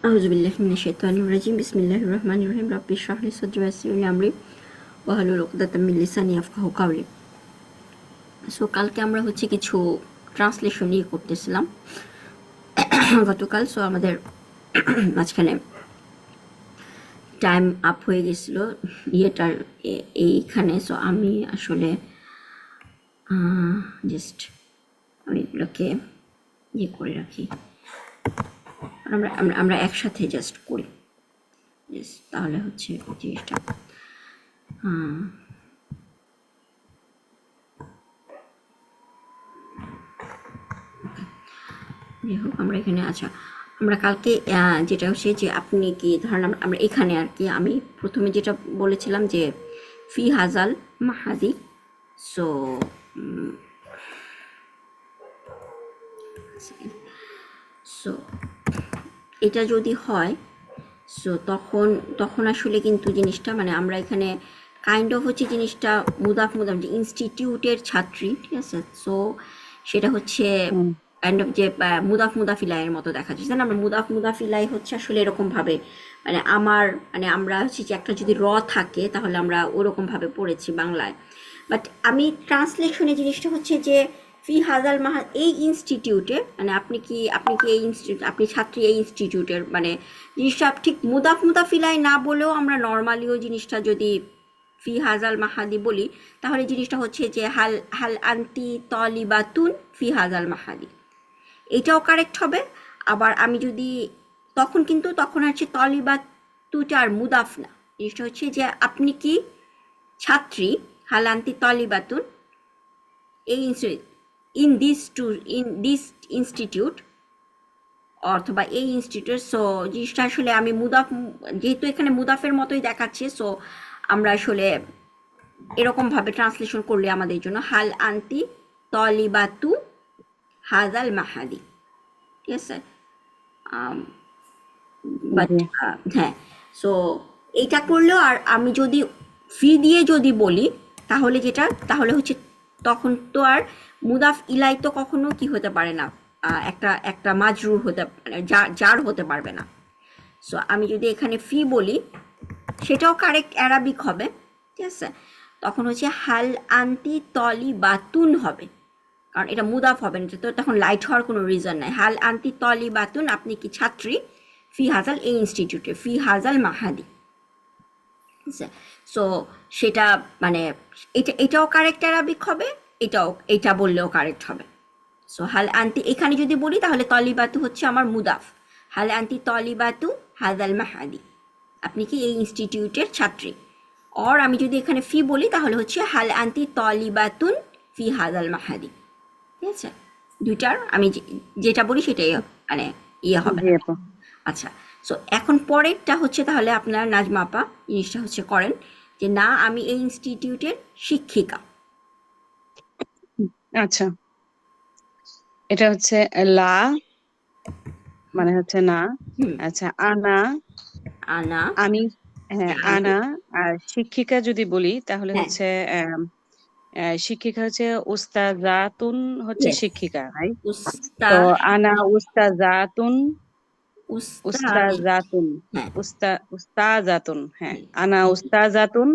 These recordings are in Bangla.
أعوذ بالله من الشيطان الرجيم بسم الله الرحمن الرحيم رب اشرح لي صدري ويسر لي أمري واحلل عقدة من লিসানি ইয়াফকাহু কাওলি। সো কালকে আমরা হচ্ছে কিছু ট্রান্সলেশন নিয়ে করতেছিলাম গতকাল। সো আমাদের মাঝখানে টাইম আপ হয়ে গেছিল ইয়েটার এইখানে। সো আমি আসলে জাস্ট আমি এগুলোকে ইয়ে করে রাখি, আমরা আমরা আমরা একসাথে জাস্ট করি। তাহলে হচ্ছে জিনিসটা যাই হোক। আমরা এখানে আচ্ছা, আমরা কালকে যেটা হচ্ছে যে আপনি কি ধরেন আমরা এখানে আর কি আমি প্রথমে যেটা বলেছিলাম যে ফি হাজাল মাহাদি। সো সো এটা যদি হয়, সো তখন তখন আসলে কিন্তু জিনিসটা মানে আমরা এখানে কাইন্ড অফ হচ্ছে জিনিসটা মুদাফ মুদাফ যে ইনস্টিটিউটের ছাত্রী, ঠিক আছে। সো সেটা হচ্ছে হুম, কাইন্ড অফ যে মুদাফ মুদাফিলাইয়ের মতো দেখা যাচ্ছে না। আমরা মুদাফ মুদাফিলাই হচ্ছে আসলে এরকম ভাবে মানে আমার মানে আমরা হচ্ছে যে একটা যদি র থাকে তাহলে আমরা ওরকম ভাবে পড়েছি বাংলায়। বাট আমি ট্রান্সলেশনে জিনিসটা হচ্ছে যে ফি হাজাল মাহা এই ইনস্টিটিউটে মানে আপনি কি এই ইনস্টিটিউট আপনি ছাত্রী এই ইনস্টিটিউটের মানে জিনিসটা ঠিক মুদাফ মুদাফিলাই না বলেও আমরা নর্মালিও জিনিসটা যদি ফি হাজাল মাহাদি বলি তাহলে জিনিসটা হচ্ছে যে হাল হাল আন্তি তলিবাতুন ফি হাজাল মাহাদি, এটাও কারেক্ট হবে। আবার আমি যদি তখন হচ্ছে তলিবাতুটা আর মুদাফ না, জিনিসটা হচ্ছে যে আপনি কি ছাত্রী হাল আন্তি তলিবাতুন এই ইন দিস ইনস্টিটিউট অথবা এই ইনস্টিটিউট। সো জিনিসটা আসলে আমি মুদাফ যেহেতু এখানে মুদাফের মতোই দেখাচ্ছে, সো আমরা আসলে এরকমভাবে ট্রান্সলেশন করলে আমাদের জন্য হাল আন্তি তলিবাতু হাজাল মাহাদি, ঠিক আছে। বাট জি। হ্যাঁ, সো এইটা করলেও আর আমি যদি ফি দিয়ে যদি বলি তাহলে হচ্ছে তখন তো আর মুদাফ ইলাই তো কখনো কি হতে পারে না, একটা একটা মাজরুর হতে মানে যার হতে পারবে না। সো আমি যদি এখানে ফি বলি সেটাও কারেক্ট অ্যারাবিক হবে, ঠিক আছে। তখন হচ্ছে হাল আন্তি তলি বাতুন হবে, কারণ এটা মুদাফ হবে না, তো তখন লাইট হওয়ার কোনো রিজন নাই। হাল আন্তি তলি বাতুন আপনি কি ছাত্রী ফি হাজাল এই ইনস্টিটিউটে ফি হাজাল মাহাদি, ঠিক আছে। সো সেটা মানে এটাও কারেক্ট অ্যারাবিক হবে, এটা বললেও কারেক্ট হবে। সো হাল আন্তি এখানে যদি বলি তাহলে তলিবাতু হচ্ছে আমার মুদাফ, হাল আন্তি তলিবাতু হাজাল মাহাদি আপনি কি এই ইনস্টিটিউটের ছাত্রী। অর আমি যদি এখানে ফি বলি তাহলে হচ্ছে হাল আন্তি তলিবাতুন ফি হাজাল মাহাদি, ঠিক আছে। দুইটার আমি যেটা বলি সেটাই মানে ইয়ে হবে জি না। আপু। আচ্ছা, সো এখন পরেরটা হচ্ছে তাহলে আপনার নাজমা আপা জিনিসটা হচ্ছে করেন যে না আমি এই ইনস্টিটিউটের শিক্ষিকা। আচ্ছা, এটা হচ্ছে লা, মানে হচ্ছে না। হুম। আচ্ছা, আনা, আনা। আমি। হ্যাঁ, হ্যাঁ, আমি। আনা। আর শিক্ষিকা যদি বলি তাহলে হ্যাঁ। হচ্ছে শিক্ষিকা হচ্ছে উস্তাজাতুন, হচ্ছে ইয়েস। শিক্ষিকা, রাইট? উস্তা তো আনা উস্তাজাতুন, উস্তাদ। উস্তাজাতুন, হ্যাঁ। উস্তাজাতুন, হ্যাঁ, হুম। আনা উস্তাজাতুন।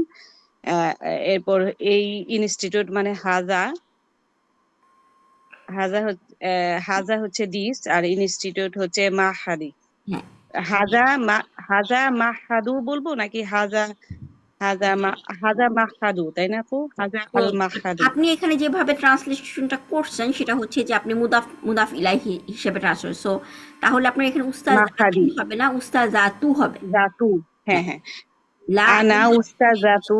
আহ, এরপর এই ইনস্টিটিউট মানে হাজা, হাজা হচ্ছে দিস, আর ইনস্টিটিউট হচ্ছে মাহাদি। হ্যাঁ। হাজা হাজা মাহাদু বলবো নাকি হাজা, হাজা হাজা মাহাদু, তাই না আপু? হাজা তো আল মাহাদু। আপনি এখানে যেভাবে ট্রান্সলেশনটা করছেন সেটা হচ্ছে যে আপনি মুদাফ মুদাফ ইলাহি হিসেবে ট্রান্সলেট, সো তাহলে আপনার এখানে উস্তাদ মাহাদি হবে না, উস্তাদ জাতু হবে। জাতু, হ্যাঁ হ্যাঁ। হ্যাঁ। লা আনা উস্তাজাতু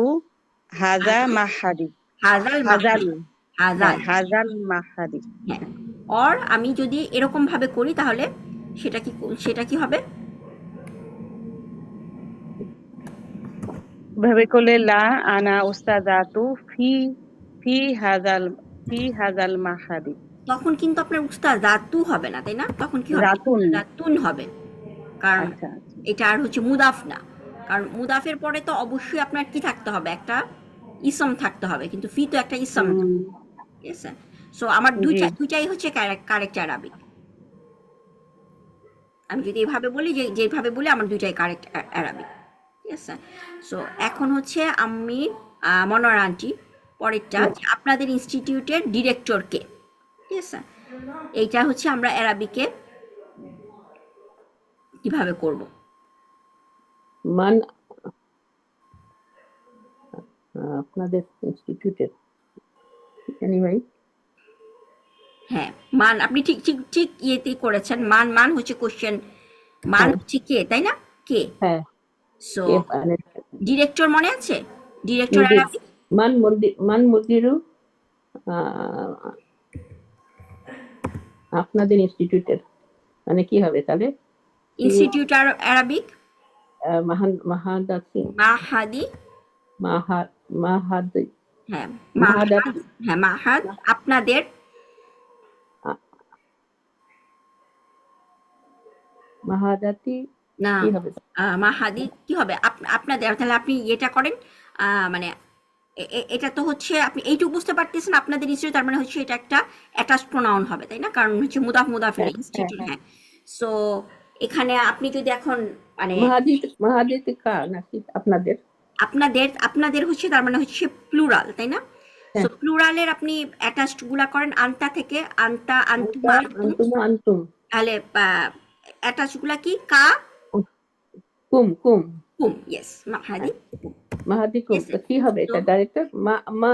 হাজা মাহাদি, হাজাল হাজাল, মাহাদি। হ্যাঁ হাজাল। হাজাল মাহাদি। হ্যাঁ। অর আমি যদি এরকম ভাবে করি তাহলে সেটা কি সেটা কি হবে? এভাবে করলে লা আনা উস্তাজাতু ফি, ফি হাজাল, ফি হাজাল মাহাদি। তখন কিন্তু আপনার উস্তাদ জাতু হবে না, তাই না? তখন কি হবে? জাতুন। জাতুন হবে। কারণ আচ্ছা আচ্ছা। এটা আর হচ্ছে মুদাফ না। কারণ মুদাফের পরে তো অবশ্যই আপনার কি থাকতে হবে, একটা ইসম থাকতে হবে, কিন্তু ফি তো একটা ইসম না, হুম। ঠিক আছে। সো আমার জি। দুইটাই হচ্ছে কারেক্ট অ্যারাবিক। আমি যদি এভাবে বলি, যেভাবে বলি আমার দুইটাই কারেক্ট অ্যারাবিক। ঠিক আছে, সো এখন হচ্ছে আমি মনোয়ার আন্টি পরেরটা, যে আপনাদের ইনস্টিটিউটের ডিরেক্টর কে? ঠিক আছে, এইটা হচ্ছে আমরা অ্যারাবিকে কিভাবে করব? মান আপনাদের ইনস্টিটিউটের জানি ভাই। হ্যাঁ, মান আপনি ঠিক ঠিক ঠিক ইয়েতেই করেছেন। মান মান হচ্ছে কোশ্চেন, মান হ্যাঁ হচ্ছে কে, তাই না? কে। হ্যাঁ সো কে মানে ডিরেক্টর মনে আছে? ডিরেক্টর মুদির অ্যারাবিক মান মুদিরু আহ, আপনাদের ইনস্টিটিউটের মানে কি হবে তাহলে? ইনস্টিটিউট অ্যারাবিক মাহাদাতি মাহাদি, মাহাদ মাহাদ হ্যাঁ মাহাদ, মাহাদাতি হ্যাঁ মাহাদ আপনাদের, মাহাদাতি না কি হবে? মাহাদি কি হবে? আপনাদের, তাহলে আপনি এটা করেন, মানে এটা তো হচ্ছে আপনি এইটুকু বুঝতে পারতেছেন আপনাদের ইনস্টিটিউট, তার মানে হচ্ছে এটা একটা অ্যাটাচ প্রোনাউন হবে, তাই না? কারণ হচ্ছে মুদাফিল হ্যাঁ হ্যাঁ ইনস্টিটিউট, হ্যাঁ হ্যাঁ। সো এখানে আপনি যদি এখন মানে মাহাদিত কা নাকি আপনাদের? আপনাদের, আপনাদের হচ্ছে তার মানে হচ্ছে প্লুরাল, তাই না? সো হ্যাঁ প্লুরালের আপনি অ্যাটাচড গুলা করেন আনতা থেকে, আনতা আনতা আনতুমা আনতুম, আনতুমা আনতুম তাহলে অ্যাটাচ গুলা কি? কা কুম কুম কুম, ইয়েস মাহাদি কুম, মাহাদিকুম। yes, তো কি হবে তো এটা ডাইরেক্টর? মা মা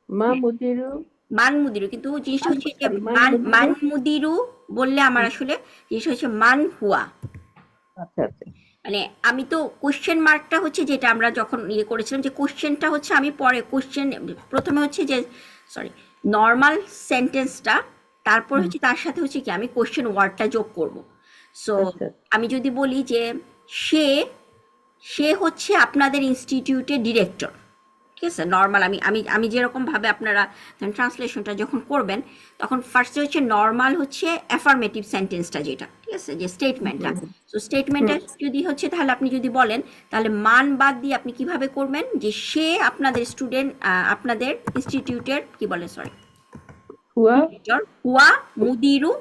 মা মুদিরু মান মুদিরু, কিন্তু জিনিসটা হচ্ছে যে সরি মান মান মান মুদিরু। মুদিরু বললে আমার আসলে জিনিসটা হচ্ছে মান হুয়া। আচ্ছা আচ্ছা মানে আমি তো কোশ্চেন মার্কটা হচ্ছে যেটা আমরা যখন ইয়ে করেছিলাম, যে কোশ্চেনটা হচ্ছে আমি পরে কোশ্চেন প্রথমে হচ্ছে যে সরি নর্মাল সেন্টেন্সটা, তারপর হচ্ছে তার সাথে হচ্ছে কি আমি কোশ্চেন ওয়ার্ডটা যোগ করব। সো আচ্ছা আমি যদি বলি যে সে সে হচ্ছে আপনাদের ইনস্টিটিউটের ডিরেক্টর, ঠিক আছে, নর্মাল আমি আমি আমি যেরকম ভাবে আপনারা ট্রান্সলেশনটা যখন করবেন, তখন ফার্স্টে হচ্ছে নর্মাল হচ্ছে অ্যাফার্মেটিভ সেন্টেন্সটা যেটা, ঠিক আছে, যে স্টেটমেন্টটা। সো স্টেটমেন্টটা যদি হচ্ছে, তাহলে আপনি যদি বলেন, তাহলে মান বাদ দিয়ে আপনি কিভাবে করবেন, যে সে আপনাদের স্টুডেন্ট, আপনাদের ইনস্টিটিউটের কি বলে সরি হুয়া ডিরেক্টর, হুয়া মুদিরু,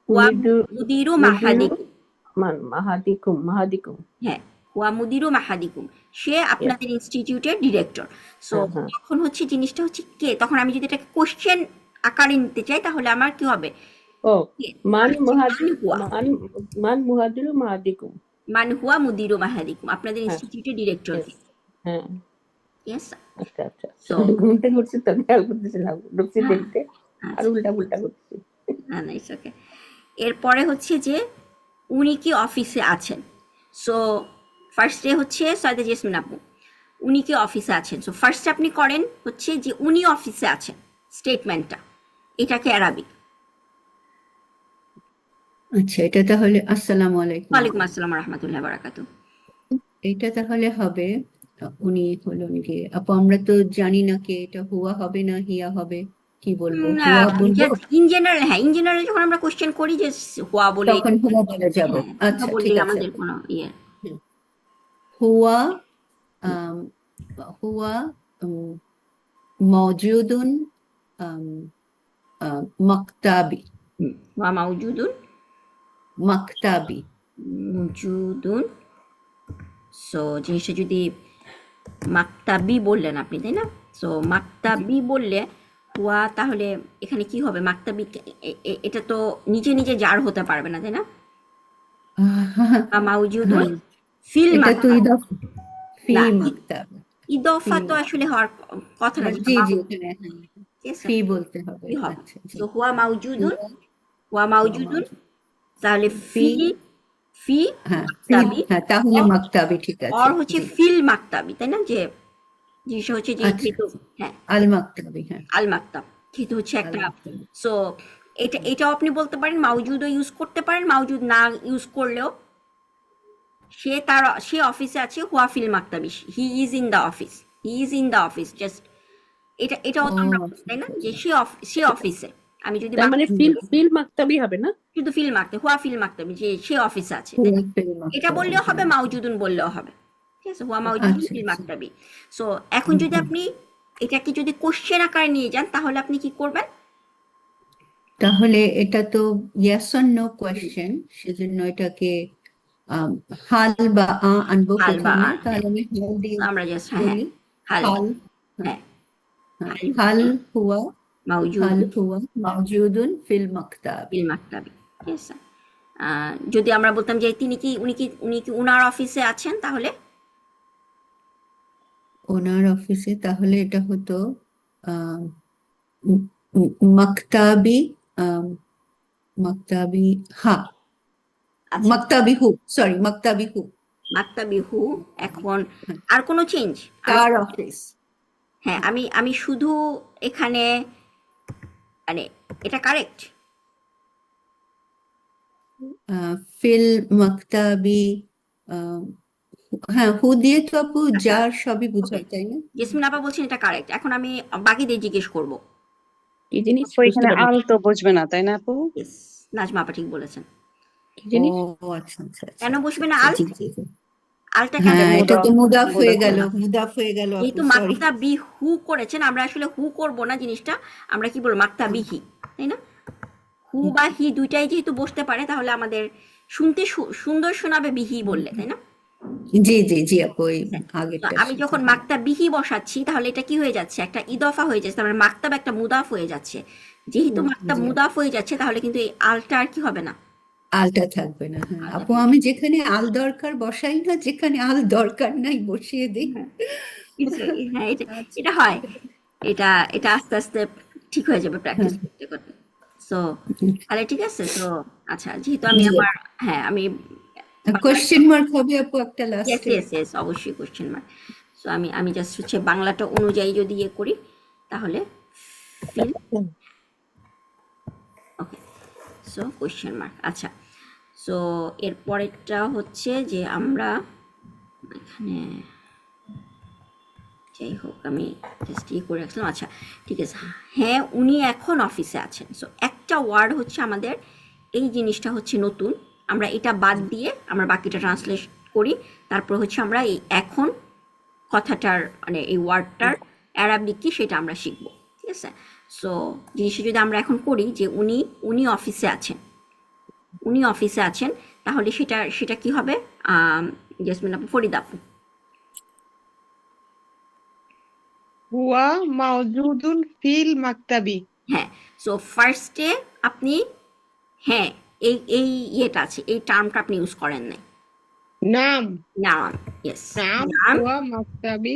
হুয়া মুদিরু মুদিরু মুদিরু মাহাদিকুম, মাহাদিকুম মাহাদিকুম। হ্যাঁ হুয়া মুদিরু মাহাদিকুম, সে Yes. আপনাদের ইনস্টিটিউটের ডিরেক্টর। সো হ্যাঁ হ্যাঁ তখন হচ্ছে জিনিসটা হচ্ছে কে, তখন আমি যদি এটাকে কোশ্চেন আকারে নিতে চাই, তাহলে আমার কি হবে? ও কে, মান হচ্ছে মুহাদি মান হুয়া, মান মান মুহাদিরু মাহাদিকুম। মান হুয়া মুদিরু মাহাদিকুম, আপনাদের হ্যাঁ ইনস্টিটিউটের ডিরেক্টর yes. কে। হ্যাঁ ইয়েস। আচ্ছা আচ্ছা সো ঘুম থেকে উঠছি তো খেয়াল করতেছিলাম, ঢুকছি হ্যাঁ, দেরিতে আর আচ্ছা, উল্টা পুল্টা করছি। না না ইটস ওকে। এরপরে হচ্ছে যে উনি কি অফিসে আছেন? সো ফার্স্টে হচ্ছে সৈয়দা জেসমিন আপু, উনি কি অফিসে আছেন? সো ফার্স্টে আপনি করেন হচ্ছে যে উনি অফিসে আছেন, স্টেটমেন্টটা, এটাকে অ্যারাবিক। আচ্ছা, এটা তাহলে আসসালামু আলাইকুম ওয়ালাইকুম আপু। আসসালাম রহমতুল্লাহ বারাকাতু। এটা তাহলে হবে উনি হলেন কে আপু? আমরা তো জানি না কে এটা, হুয়া হবে না হিয়া হবে, কি বলবো? হুয়া বলবো, ইন জেনারেল, হ্যাঁ ইন জেনারেল যখন আমরা কোশ্চেন করি যে হুয়া বলে, তখন হুয়া বলে যাব। হ্যাঁ হুয়া আচ্ছা ঠিক বললেই আছে আমাদের আপু। কোনো ইয়ে। হুম। হুয়া আম, হুয়া উম, মওজুদুন আম, মাকতাবি হুয়া মাউজুদুন, মাকতাবি মৌজুদুন। সো জিনিসটা যদি মাকতাবি বললেন আপনি, তাই না? সো মাকতাবি বললে হুয়া, তাহলে এখানে কি হবে? মাকতাবি এটা তো নিজে নিজে জার হতে পারবে না, তাই না? বা মাউজুদুন হ্যাঁ, ফিল এটা তো মাকতাব, ফি না মাকতাব, ফি ইদফা তো আসলে হওয়ার কথা না, যেটা জি জি মাউজুদ, এখানে হ্যাঁ ঠিক আছে, ফি বলতে হবে। কি হবে? আচ্ছা জি। সো হুয়া মাউজুদুন, হুয়া হুয়া হুয়া মাউজুদুন, মাওজুদ, তাহলে ফি ফি হ্যাঁ ফি মাকতাবি, হ্যাঁ তাহলে অর মাকতাবি ঠিক আছে অর হচ্ছে জি। ফিল মাকতাবি, তাই না? যে জিনিসটা হচ্ছে যে আচ্ছা যেহেতু, হ্যাঁ আল মাকতাবি হ্যাঁ আল মাকতাব যেহেতু হচ্ছে আল একটা। মাকতাবি সো এটাও আপনি বলতে পারেন, মাউজুদও ইউজ করতে পারেন, মাউজুদ না ইউজ করলেও সে অফিসে আছে, হুয়া ফিল মাকতাবি, he is in the office, he is in the office, just এটাও ও তো আমরা বলি, আচ্ছা তাই না, আচ্ছা যে আচ্ছা। সে অফিসে। আমি যদি তার মানে হুম, ফিল ফিল মাকতাবই হবে না? শুধু ফিল মাকতে, হুয়া ফিল মাকতাবি, যে সে অফিসে আছে, তাই হুয়া না? ফিল এটা মাকতাবি বললেও হবে, হ্যাঁ। মাউজুদুন বললেও হবে, ঠিক আছে, হুয়া মাউজুদুন আচ্ছা ফিল আচ্ছা মাকতাবি। সো এখন হুম যদি হুম আপনি এটাকে যদি কোশ্চেন আকারে নিয়ে যান, তাহলে আপনি কি করবেন? তাহলে এটা তো ইয়েস অর নো কোয়েশ্চেন, সেজন্য এটাকে আম, হাল বা আনবো হাল বা প্রথমে। হ্যাঁ, তাহলে আমি হাল দিয়ে তো আমরা জাস্ট হ্যাঁ হ্যাঁ বলি। হাল, হাল, হ্যাঁ, হ্যাঁ হ্যাঁ, হাল হাল হুয়া, মাউজুদ হাল হুয়া মাওজুদুন ফিল মাকতাব। ফিল মাকতাবি, ঠিক আছে। যদি আমরা বলতাম যে উনি কি উনার অফিসে আছেন, তাহলে ওনার অফিসে, তাহলে এটা হতো আহ মাকতাবি, আম, মাকতাবি, হ্যাঁ, আচ্ছা মাকতাবি হু, সরি, মাকতাবি হু। মাকতাবি হু। এখন হ্যাঁ, আর কোনো চেঞ্জ? আমি তার অফিস। হ্যাঁ, আমি শুধু এখানে মানে এটা কারেক্ট? ফিল মাকতাবি, আহ, হ্যাঁ, হু দিয়ে তো আপু আচ্ছা, যার সবই ওকে, বোঝায়, তাই না? জেসমিন আপা বলছেন এটা কারেক্ট। এখন আমি বাকিদের জিজ্ঞেস করব। কি জিনিস আপু বুঝতে এখানে পারি আল তো বুঝবে না, তাই না আপু? ইয়েস, নাজমা আপা ঠিক বলেছেন। কি ও জিনিস? আচ্ছা আচ্ছা আচ্ছা কেন আচ্ছা বসবে না আচ্ছা, আল? জি জি জি। আলটা কেন এটা হ্যাঁ, এটা বসবে? মুদাফ, তো মুদাফ হয়ে মুদাফ। গেল, মুদাফ হয়ে গেল আপু, যেহেতু সরি। মাক্তা বি হু করেছেন, আমরা আসলে হু করব না জিনিসটা, আমরা কি বলবো মাক্তা বিহি, তাই না? হু বা হি দুইটাই যেহেতু বসতে পারে, তাহলে আমাদের শুনতে সুন্দর শোনাবে বিহি বললে, তাই না? জি জি জি আপু, ওই হ্যাঁ। তো আগেরটার আমি সাথে, যখন হ্যাঁ। মাক্তা বিহি বসাচ্ছি, তাহলে এটা কি হয়ে যাচ্ছে, একটা ইদফা হয়ে যাচ্ছে, তার মানে মাক্তাব একটা মুদাফ হয়ে যাচ্ছে। যেহেতু মাক্তাব জি, মুদাফ হয়ে যাচ্ছে, তাহলে কিন্তু এই আলটা আর কি হবে না, আলটা থাকবে না, হ্যাঁ আলটা আপু, থাকবে আমি যেখানে আল দরকার বসাই না, যেখানে আল দরকার নাই বসিয়ে দিই। না। হ্যাঁ, এটা আচ্ছা, এটা হয়। এটা এটা আস্তে আস্তে ঠিক হয়ে যাবে প্র্যাকটিস হ্যাঁ, করতে করতে। সো তাহলে ঠিক আছে। সো আচ্ছা, যেহেতু আমি জি আমার হ্যাঁ আমি বাংলাটা, কোশ্চেন মার্ক হবে আপু একটা ইয়েস লাস্টে। ইয়েস ইয়েস অবশ্যই কোশ্চেন মার্ক। সো আমি জাস্ট হচ্ছে বাংলাটা অনুযায়ী যদি ইয়ে করি, তাহলে ফিল, ওকে, সো কোশ্চেন মার্ক। আচ্ছা, সো এরপরেরটা হচ্ছে যে আমরা এখানে, যাই হোক আমি জাস্ট ইয়ে করে রাখলাম। আচ্ছা ঠিক আছে, হ্যাঁ উনি এখন অফিসে আছেন। সো একটা ওয়ার্ড হচ্ছে আমাদের, এই জিনিসটা হচ্ছে নতুন, আমরা এটা বাদ দিয়ে আমরা বাকিটা ট্রান্সলেট করি। তারপর হচ্ছে আমরা এই এখন কথাটার মানে এই ওয়ার্ডটার অ্যারাবিক কি সেটা আমরা শিখব, ঠিক আছে। সো জিনিসটা যদি আমরা এখন করি যে উনি উনি অফিসে আছেন, উনি অফিসে আছেন, তাহলে সেটা সেটা কি হবে? জেসমিন আপু, ফরিদা আপু। হুয়া মাওজুদুন ফিল মাকতাবি। হ্যাঁ, সো ফার্স্টে আপনি হ্যাঁ এই এই ইয়েটা আছে, এই টার্মটা আপনি ইউজ করেন নাই। নাম, নাম, ইয়েস, নাম নাম হুয়া মাকতাবি,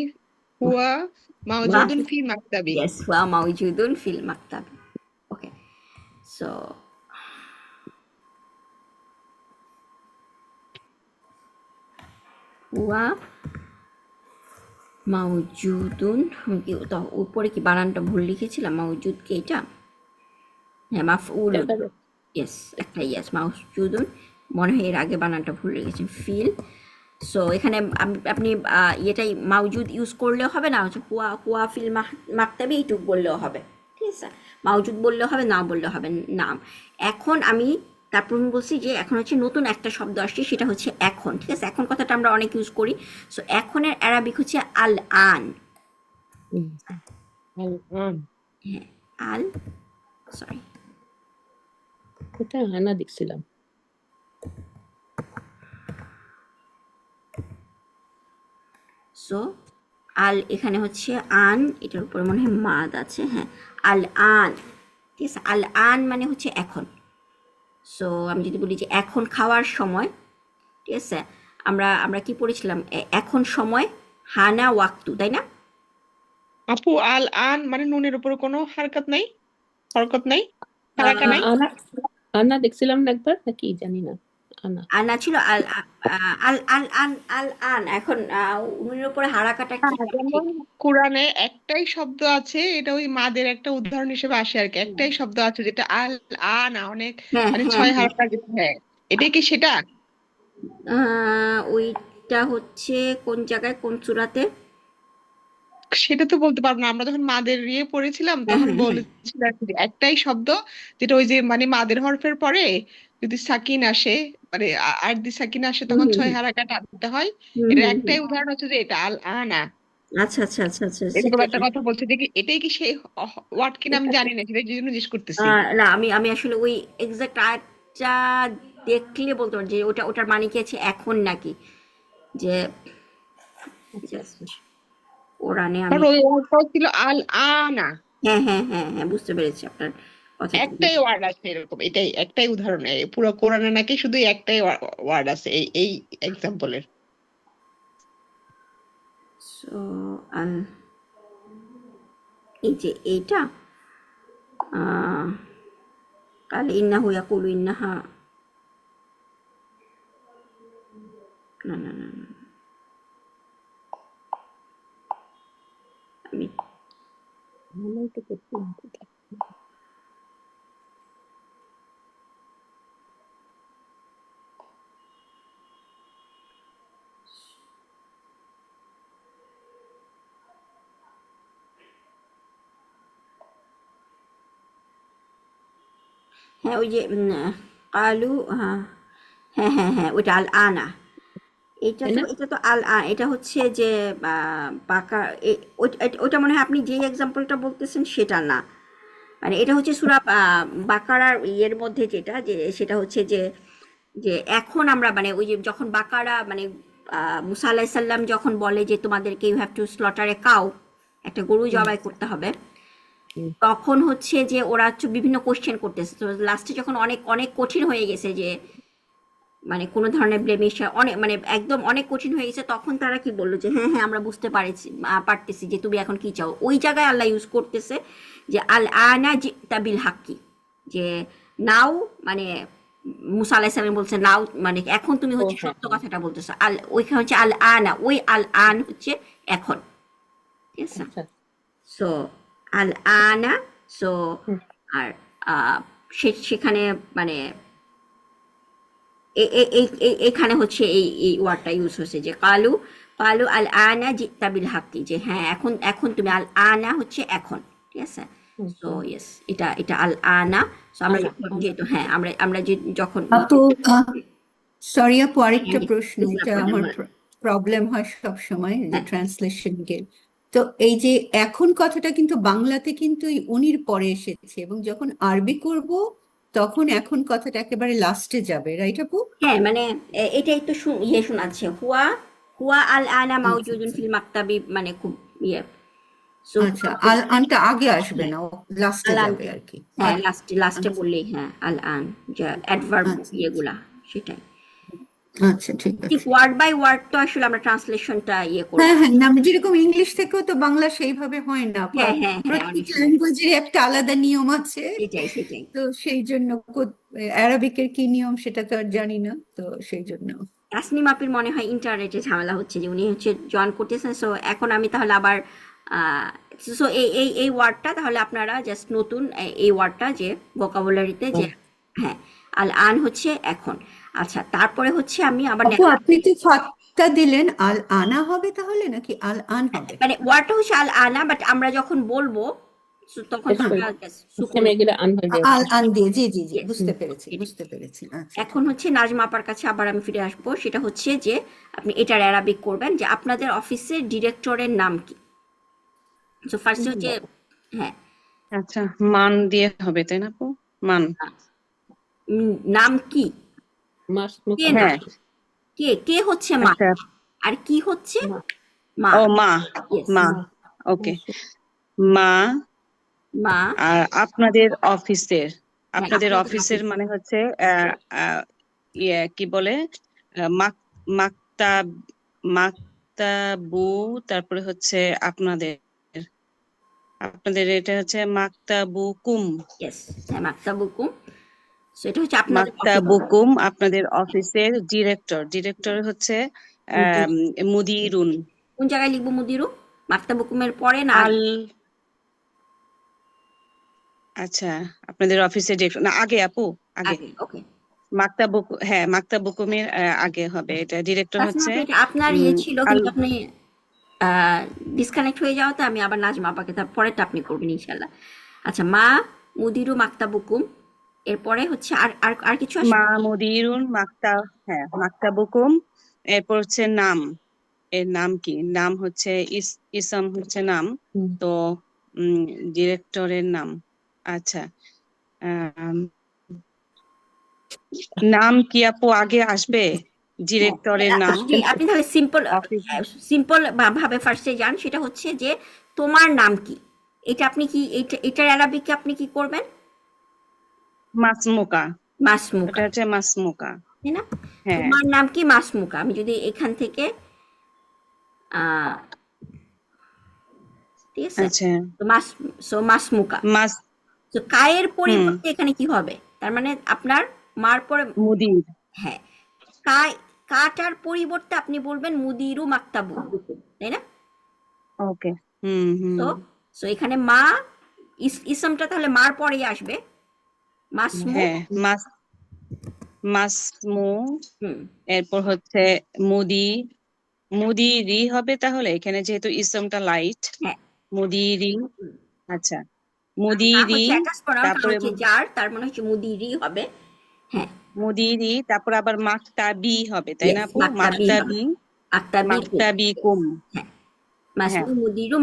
হুয়া ওয়া, মাওজুদুন ফি মাকতাবি। ইয়েস ওয়া মাউজুদুন ফিল মাকতাব। ওকে, সো ওয়া মাউজুদুন, আমি কি তো উপরে কি বানানটা ভুল লিখেছিলাম? মাউজুদ কি এটা? হ্যাঁ মাফউল, দেখা যাচ্ছে। ইয়েস একটা ইয়েস মাউজুদুন, মনে হয় এর আগে বানানটা ভুল লিখেছেন ফিল। সো এখানে আপনি ইয়েটাই মাউজুদ ইউজ করলেও হবে, না হচ্ছে হুয়া হুয়া ফিল মাকতাবি এইটুক বললেও হবে, ঠিক আছে। মাউজুদ বললেও হবে, না বললেও হবে, নাম। এখন আমি তারপর আমি বলছি যে এখন হচ্ছে নতুন একটা শব্দ আসছে, সেটা হচ্ছে এখন, ঠিক আছে। এখন কথাটা আমরা অনেক ইউজ করি। সো এখনের অ্যারাবিক হচ্ছে আল আন। হুম, আল আন। হ্যাঁ, আল, সরি, এটা আনা দেখছিলাম। সো আল এখানে হচ্ছে আন, এটার উপরে মনে হয় মাদ আছে, হ্যাঁ আল আন, ঠিক আছে। আল আন মানে হচ্ছে এখন। সো আমি যদি বলি যে এখন খাওয়ার সময়, ঠিক আছে, আমরা আমরা কি পড়েছিলাম, এখন সময়, হানা ওয়াক্তু, তাই না? আপু আল আন মানে নুনের উপর কোনো হারকত নাই, হরকত নাই, হারাকা নাই। আনা, আনা দেখছিলাম না একবার, নাকি জানি না। আনা, আনা ছিল আল আল আল আন আল আন। এখন উনুনের উপরে হারাকাটা কি? হ্যাঁ, যেমন কোরআনে একটাই শব্দ আছে, এটা ওই মাদের একটা উদাহরণ হিসেবে আসে আর কি। একটাই শব্দ আছে যেটা আল আনা, অনেক হ্যাঁ মানে হ্যাঁ ছয় হ্যাঁ, হারকা যেটা, হ্যাঁ এটাই কি সেটা? ওইটা হচ্ছে কোন জায়গায়, কোন সূরাতে? সেটা তো বলতে পারবো না, আমরা যখন মাদের ইয়ে পড়েছিলাম হ্যাঁ তখন হ্যাঁ হ্যাঁ, বলেছিলাম যে একটাই শব্দ, যেটা ওই যে মানে মাদের হরফের পরে যদি সাকিন আসে, মানে আরদি সাকিন আসে, হুম তখন হুম ছয় হুম হারাকাত আনতে হয়। হুম এটার হুম হুম, একটাই উদাহরণ হচ্ছে যে এটা আল আনা। আচ্ছা আচ্ছা আচ্ছা আচ্ছা এরকম সেটাই। একটা কথা বলছে যে কি এটাই কি সেই ওয়ার্ড কিনা আমি জানি না, সেটার জন্য জিজ্ঞেস করতেছি। না, আমি আসলে ওই এক্সাক্ট আয়াতটা দেখলে বলতে পারবো যে ওটার মানে কি আছে এখন নাকি, যে জাস্ট কোরআনে আমি, কারণ ওই ওয়ার্ডটাও ছিল আল আনা, হ্যাঁ হ্যাঁ হ্যাঁ হ্যাঁ বুঝতে পেরেছি আপনার কথাটা। একটাই ওয়ার্ড আছে এরকম, এটাই একটাই উদাহরণ, এই পুরো কোরআনে নাকি শুধু একটাই ওয়ার্ড আছে এই এই এক্সাম্পলের। সো আল, এই যে এইটা কাল ইন্নাহু ইয়াকুলু ইন্নাহা, না না না না, আমি ভালোই তো করছিলাম কোথায়। হ্যাঁ ওই যে কালু, হ্যাঁ হ্যাঁ হ্যাঁ হ্যাঁ ওইটা আল আনা, তাই না? এটা তো এটা হচ্ছে যে পাকা, ওইটা মনে হয় আপনি যে এক্সাম্পলটা বলতেছেন সেটা না, মানে এটা হচ্ছে সূরা বাকারার ইয়ের মধ্যে যেটা, যে সেটা হচ্ছে যে যে এখন আমরা মানে ওই যে যখন বাকারা মানে মুসা আলাইহিস সালাম যখন বলে যে তোমাদেরকে you have to slaughter a cow, একটা গরু হুম, জবাই করতে হবে, হুম, তখন হচ্ছে যে ওরা হচ্ছে বিভিন্ন কোশ্চেন করতেছে, তো লাস্টে যখন অনেক অনেক কঠিন হয়ে গেছে যে মানে কোনো ধরনের ব্লেমিশ অনেক মানে একদম অনেক কঠিন হয়ে গেছে, তখন তারা কি বললো যে হ্যাঁ হ্যাঁ আমরা বুঝতে পারছি পারতেছি যে তুমি এখন কি চাও, ওই জায়গায় আল্লাহ ইউজ করতেছে যে আল আনা জিতা বিল হাক্কি, যে নাও মানে মুসা আলাইহিস সালাম বলছে নাও মানে এখন তুমি ও হচ্ছে হ্যাঁ সত্য কথাটা বলতেছো, ওইখানে হচ্ছে আল আনা, ওই আল আন হচ্ছে এখন, ঠিক আছে। আচ্ছা সো আল আনা, সো হুম, আর সেখানে মানে এখানে হচ্ছে এই ওয়ার্ডটা ইউজ হচ্ছে যে কালু, কালু আল আনা জিতা বিল হাক্কি, যে হ্যাঁ এখন এখন তুমি আল আনা হচ্ছে এখন, ঠিক আছে। হুম, সো ইয়েস, এটা আল আনা। সো আমরা আনা যখন আনা যেহেতু হ্যাঁ আমরা যে যখন আপু, সরি আপু, আরেকটা হ্যাঁ, প্রশ্ন, ইটস না এটা প্রবলেম, আমার বলেন। প্রবলেম হয় সব সময় যে হ্যাঁ ট্রান্সলেশন গিয়ে। তো এই যে এখন কথাটা কিন্তু বাংলাতে কিন্তু এই উনির পরে এসেছে, এবং যখন আরবি করব তখন এখন কথাটা একেবারে লাস্টে যাবে, রাইট আপু? হ্যাঁ মানে এটাই তো ইয়ে শোনাচ্ছে, হুয়া হুয়া আল আনা আচ্ছা মাউজুদুন আচ্ছা ফিল মাকতাবি, মানে খুব ইয়ে, সো আচ্ছা, আল আনটা আগে আসবে হ্যাঁ না, ও লাস্টে আল আন, যাবে আর কি। হ্যাঁ আচ্ছা লাস্টে লাস্টে আচ্ছা বললেই হ্যাঁ আল আন, যে অ্যাডভার্ব আচ্ছা ইয়েগুলা সেটাই। আচ্ছা, ঠিক ঠিক আছে। ওয়ার্ড বাই ওয়ার্ড তো আসলে আমরা ট্রান্সলেশনটা ইয়ে করব। হ্যাঁ হ্যাঁ, না যেরকম ইংলিশ থেকেও তো বাংলা সেইভাবে হয় না, হ্যাঁ হ্যাঁ হ্যাঁ অনেক প্রত্যেক সময় ল্যাঙ্গুয়েজের একটা আলাদা নিয়ম আছে। সেটাই সেটাই। তো সেই জন্য অ্যারাবিকের কি নিয়ম সেটা তো আর জানি না, তো সেই জন্য। তাসনিম আপির মনে হয় ইন্টারনেটে ঝামেলা হচ্ছে, যে উনি হচ্ছে জয়েন করতেছেন, সো এখন আমি তাহলে আবার সো এই ওয়ার্ডটা তাহলে আপনারা জাস্ট নতুন এই ওয়ার্ডটা যে ভোকাবুলারিতে যে হুম। হ্যাঁ আল আন হচ্ছে এখন। আচ্ছা তারপরে হচ্ছে আমি আবার আপু, আপনি তো ফাঁকটা দিলেন, আল আনা হবে তাহলে নাকি আল আন হবে? মানে ওয়ার্ডটা হচ্ছে আল আনা, বাট আমরা যখন বলবো so তখন তো এটা আমরা শুন, just আচ্ছা, সুকুন, আমি এগুলো আনহয় দিয়ে আল আন দিয়ে, জি জি জি, ইয়েস। বুঝতে পেরেছি বুঝতে পেরেছি, আচ্ছা এখন ঠিক হচ্ছে নাজমা আপার কাছে আবার আমি ফিরে আসবো, সেটা হচ্ছে যে আপনি এটার অ্যারাবিক করবেন যে আপনাদের অফিসের ডিরেক্টরের নাম কি। সো ফার্স্টে হচ্ছে বাবা, হ্যাঁ আচ্ছা, মান দিয়ে হবে তাই না আপু? মান, নাম কি, মাস কে মুখা নয়, হ্যাঁ, কে হচ্ছে মা, আচ্ছা, আর কি হচ্ছে মা মা, ও মা, ইয়েস মা, মা ওকে, মাসু মা। মা, আর আপনাদের অফিসের, হ্যাঁ আপনাদের আপনাদের অফিসের অফিসে, মানে হচ্ছে ইয়ে কি বলে, মাকতাব, মাকতাবু, তারপরে হচ্ছে আপনাদের, আপনাদের এটা হচ্ছে মাকতাবুকুম, ইয়েস হ্যাঁ মাকতাবুকুম, সো এটা হচ্ছে আপনাদের অফিস। মাকতাবুকুম, আপনাদের অফিসের ডিরেক্টর, ডিরেক্টর হচ্ছে মুদির মুদিরুন, কোন জায়গায় লিখবো মুদিরু, মাকতাবুকুমের পরে না আল, আগে? আচ্ছা, আপনাদের অফিসের ডিরেক্টর না আগে আপু, আগে, আগে, ওকে। হ্যাঁ মাকতাবুকুমের আগে হবে, এটা ডিরেক্টর তাছাড়া হচ্ছে আপনি আপনার ইয়ে উম, ছিল আল, কিন্তু আপনি ডিসকানেক্ট হয়ে যাওয়াতে আমি আবার নাজমা আপাকে, তারপরেরটা আপনি করবেন ইনশাল্লাহ। আচ্ছা মা মুদিরু মাকতাবুকুম, এরপরে হচ্ছে আর আর আর কিছু আসবে? মা মুদিরুন হ্যাঁ মাকতাবুকুম, এরপর হচ্ছে নাম, এর নাম কি? নাম হচ্ছে ইসম হচ্ছে নাম, হুম। তো ডিরেক্টরের নাম। আচ্ছা, আম, নাম কি আপু আগে আসবে? ডিরেক্টরের নাম, আপনি তাহলে সিম্পল অফিস সিম্পল ভাবে ফার্স্টে যান, সেটা হচ্ছে যে তোমার নাম কি। এটা আপনি কি এটার অ্যারাবিকে আপনি কি করবেন? মাসমুকা, মাসমুকা, এটা হচ্ছে মাসমুকা। তাই না? হ্যাঁ, তোমার নাম কি মাসমুকা। আমি যদি এখান থেকে আহ ঠিক আছে, আচ্ছা, তো মাসমুকা, মাস তো কায়ের হুম পরিবর্তে এখানে কি হবে? তার মানে আপনার মার পরে, মুদির, হ্যাঁ, কায়, কাটার পরিবর্তে আপনি বলবেন মুদিরু মাকতাবু, তাই না? ওকে, হুম হুম, তো সো এখানে মা ইসমটা তাহলে মার পরেই আসবে, মাসমু। হ্যাঁ, মাসমু, হুম, এরপর হচ্ছে মুদি, মুদিরি হবে তাহলে এখানে যেহেতু ইসমটা লাইট, হ্যাঁ। মুদিরি। হুম। আচ্ছা, না মুদিরি, হচ্ছে অ্যাটাচ প্রনাউন, কারণ তারপরে হচ্ছে যার, তার মানে হচ্ছে মুদিরি হবে। হ্যাঁ, মুদিরি, তারপর আবার মাকতাবি হবে, তাই না ইয়েস, আপু? মাকতাবি হবে, মাকতাবি, মাকতাবি কুম। মাকতাবি কুম। হ্যাঁ, হ্যাঁ মাসমু মুদিরু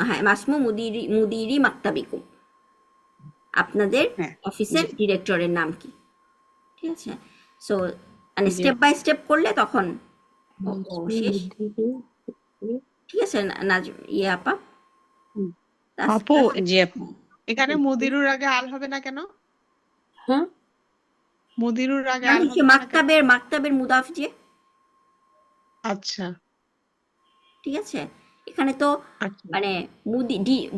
হ্যাঁ, মাসমু মুদিরি মাকতাবি কুম। আপনাদের হ্যাঁ, জি অফিসের ডিরেক্টরের নাম কি? ঠিক আছে। সো মানে জি স্টেপ বাই স্টেপ করলে তখন ও শেষ। মুদিরু, ঠিক আছে ইয়ে আপা, আপু, জি আপু। এখানে মুদিরুর আগে আল হবে না কেন? হ্যাঁ, মুদিরুর আগে কারণ আল হচ্ছে হবে না কেন? মাকতাবের মুদাফ যে, আচ্ছা ঠিক আছে। এখানে তো আচ্ছা মানে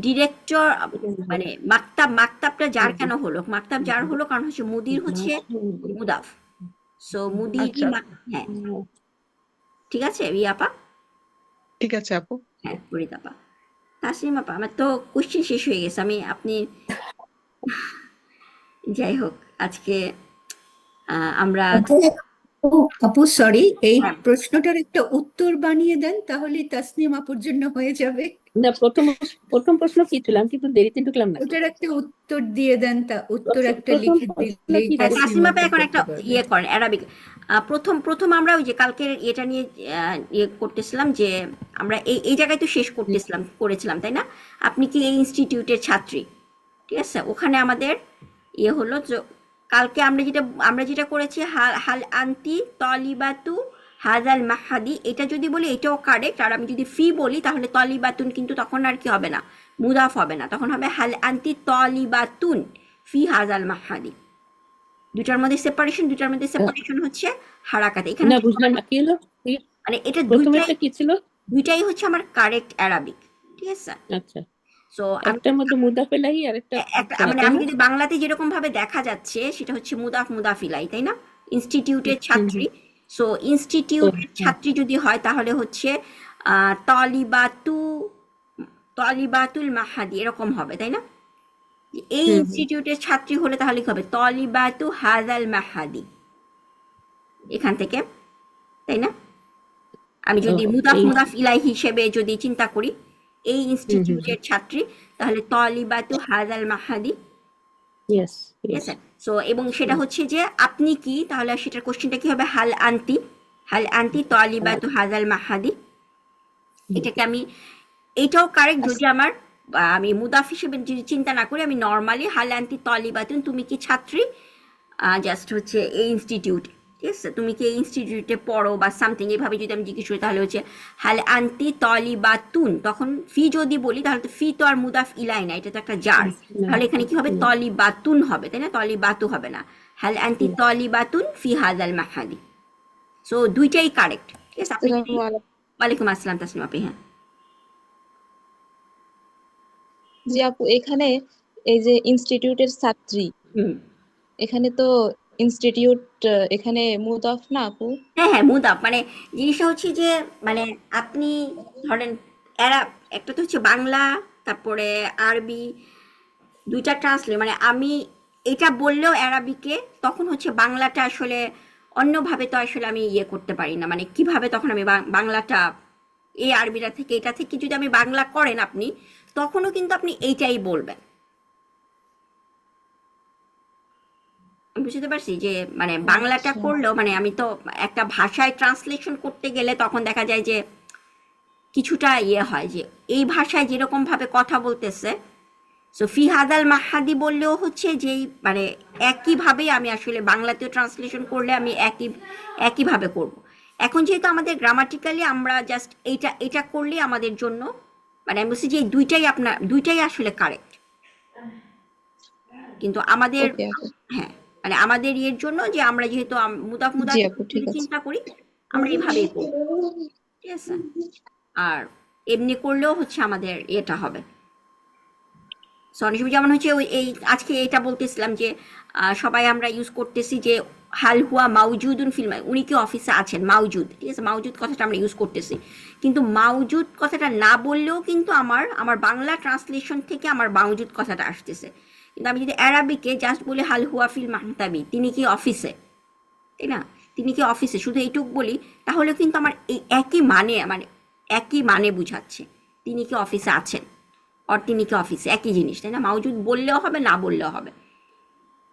ডিরেক্টর, মানে মাকতাবটা যার কেন হলো? মাকতাব যার হলো কারণ হচ্ছে মুদির হচ্ছে মুদাফ। সো আচ্ছা, হ্যাঁ, ঠিক আছে আপা। ঠিক আছে আপু। হ্যাঁ, ফরিদ আপা। তাসলিম আপা, আমার তো কোশ্চেন শেষ হয়ে গেছে। আপনি যাই হোক, আজকে আমরা, আপু, আপু সরি, এই হ্যাঁ, প্রশ্নটার একটা উত্তর বানিয়ে দেন তাহলে তাসনিম আপুর জন্য হয়ে যাবে। না প্রথম প্রথম প্রশ্ন কি ছিল? আমি কিন্তু দেরিতে ঢুকলাম নাকি? ওটার একটা উত্তর দিয়ে দেন, তা উত্তর একটা প্রথম লিখে প্রশ্ন দিলেই কি বলো? তাসনিম তাসলিমা আপা আপু এখন একটা করতে পারবে। ইয়ে করেন অ্যারাবিক। প্রথম আমরা ওই যে কালকের এটা নিয়ে ইয়ে করতেছিলাম যে আমরা এই জায়গায় তো শেষ করেছিলাম, তাই না? আপনি কি এই ইনস্টিটিউটের ছাত্রী? ঠিক আছে, ওখানে আমাদের ইয়ে হলো যে কালকে আমরা যেটা করেছি, হাল হাল আন্তি তলিবাতু হাজাল মাহাদি, এটা যদি বলি এটাও কারেক্ট। আর আমি যদি ফি বলি তাহলে তলিবাতুন, কিন্তু তখন আর কি হবে না, মুদাফ হবে না, তখন হবে হাল আন্তি তলিবাতুন ফি হাজাল মাহাদি। দুটার মধ্যে সেপারেশন হচ্ছে হারাকাতে। এখানে না হচ্ছে বুঝলাম না কি হলো? মানে এটা দুইটাই, প্রথমেরটা কি ছিল? দুইটাই হচ্ছে আমার কারেক্ট অ্যারাবিক। ঠিক আছে। আচ্ছা, সো আমি একটার মধ্যে মুদাফেলাহি আর একটা একটা ছাড়া, মানে তাই আমি না? যদি বাংলাতে যেরকম ভাবে দেখা যাচ্ছে সেটা হচ্ছে মুদাফিলাই, তাই না? ইনস্টিটিউটের হুম ছাত্রী। হুম। সো ও ইনস্টিটিউটের হুম ছাত্রী যদি হয় তাহলে হচ্ছে তলিবাতু, তলিবাতুল মাহাদি এরকম হবে, তাই না? এই হুম হুম। ইনস্টিটিউটের ছাত্রী হলে তাহলে কি হবে? তলিবাতু হাজাল মাহাদি, এখান থেকে, তাই না? আমি ও যদি এই, মুদাফ ইলাই হিসেবে যদি চিন্তা করি এই হুম হুম, ইনস্টিটিউটের ছাত্রী, তাহলে তলিবাতু হাজাল মাহাদি। ইয়েস ঠিক ইয়েস। আছে। সো এবং সেটা হচ্ছে যে আপনি কি, তাহলে সেটার কোশ্চেনটা কি হবে? হাল আন্তি তলিবাতু হাজাল মাহাদি। এটাকে আমি, এইটাও কারেক্ট যদি আমি মুদাফ হিসেবে যদি চিন্তা না করি, আমি নর্মালি হাল আন্তি তলিবাতুন, তুমি কি ছাত্রী জাস্ট হচ্ছে এই ইনস্টিটিউট, ঠিক আছে, তুমি কি এই ইনস্টিটিউটে পড়ো বা সামথিং, এইভাবে যদি আমি জিজ্ঞেস করি তাহলে হচ্ছে হাল আন্তি তলিবাতুন। তখন ফি যদি বলি তাহলে তো ফি তো আর মুদাফ ইলাই না, এটা তো একটা জার। তাহলে এখানে কি হবে? তলিবাতুন হবে, তাই না? তলিবাতু হবে না। হাল আন্তি তলিবাতুন ফি হাজাল মাহাদি। সো দুইটাই কারেক্ট। ঠিক আছে। আপনি যদি, আসসালামু আলাইকুম। ওয়ালাইকুম আসসালাম তাসলিম আপি। হ্যাঁ, জি আপু, এখানে এই যে ইনস্টিটিউটের ছাত্রী, হুম, এখানে তো ইনস্টিটিউট, এখানে মুদাফ না আপু? হ্যাঁ হ্যাঁ, মুদাফ মানে জিনিসটা হচ্ছে যে মানে আপনি ধরেন এরা, একটা তো হচ্ছে বাংলা, তারপরে আরবি, দুইটা ট্রান্সলেট, মানে আমি এটা বললেও অ্যারাবিকে, তখন হচ্ছে বাংলাটা আসলে অন্যভাবে তো আসলে আমি ইয়ে করতে পারি না, মানে কিভাবে তখন আমি বাংলাটা এই আরবিটা থেকে, এটা থেকে যদি আমি বাংলা করেন আপনি, তখনও কিন্তু আপনি এইটাই বলবেন। আমি বুঝতে পারছি যে মানে বাংলাটা আচ্ছা করলেও মানে আমি তো একটা ভাষায় ট্রান্সলেশন করতে গেলে তখন দেখা যায় যে কিছুটা ইয়ে হয় যে এই ভাষায় যেরকম ভাবে কথা বলতেছে, সো ফি হাদাল মাহাদি বললেও হচ্ছে যেই মানে একইভাবেই আমি আসলে বাংলাতেও ট্রান্সলেশন করলে আমি একইভাবে করব। এখন যেহেতু আমাদের গ্রামাটিক্যালি আমরা জাস্ট এইটা এটা করলে আমাদের জন্য মানে আমি বলছি যে এই দুইটাই আসলে কারেক্ট, কিন্তু আমাদের ওকে আপু হ্যাঁ মানে আমাদের ইয়ের জন্য যে আমরা যেহেতু মুদাফ জি মুদাফ আপু ঠিক আছে চিন্তা করি আমরা এইভাবেই করব, ঠিক আছে। আর এমনি করলেও হচ্ছে আমাদের এটা হবে। সনিশবি যেমন হচ্ছে ওই এই আজকে এটা বলতেছিলাম যে সবাই আমরা ইউজ করতেছি যে হাল হুয়া মাউজুদুন ফিল্ম, উনি কি অফিসে আছেন, মাউজুদ, ঠিক আছে, মাউজুদ কথাটা আমরা ইউজ করতেছি, কিন্তু মাউজুদ কথাটা না বললেও কিন্তু আমার বাংলা ট্রান্সলেশন থেকে আমার মাউজুদ কথাটা আসতেছে। কিন্তু আমি যদি অ্যারাবিকে জাস্ট বলি হাল হুয়া ফিল মাহতাবি, তিনি কি অফিসে, তাই না, তিনি কি অফিসে, শুধু এইটুক বলি, তাহলে কিন্তু আমার এই একই মানে বুঝাচ্ছে তিনি কি অফিসে আছেন আর তিনি কি অফিসে, একই জিনিস, তাই না। মাউজুদ বললেও হবে না বললেও হবে,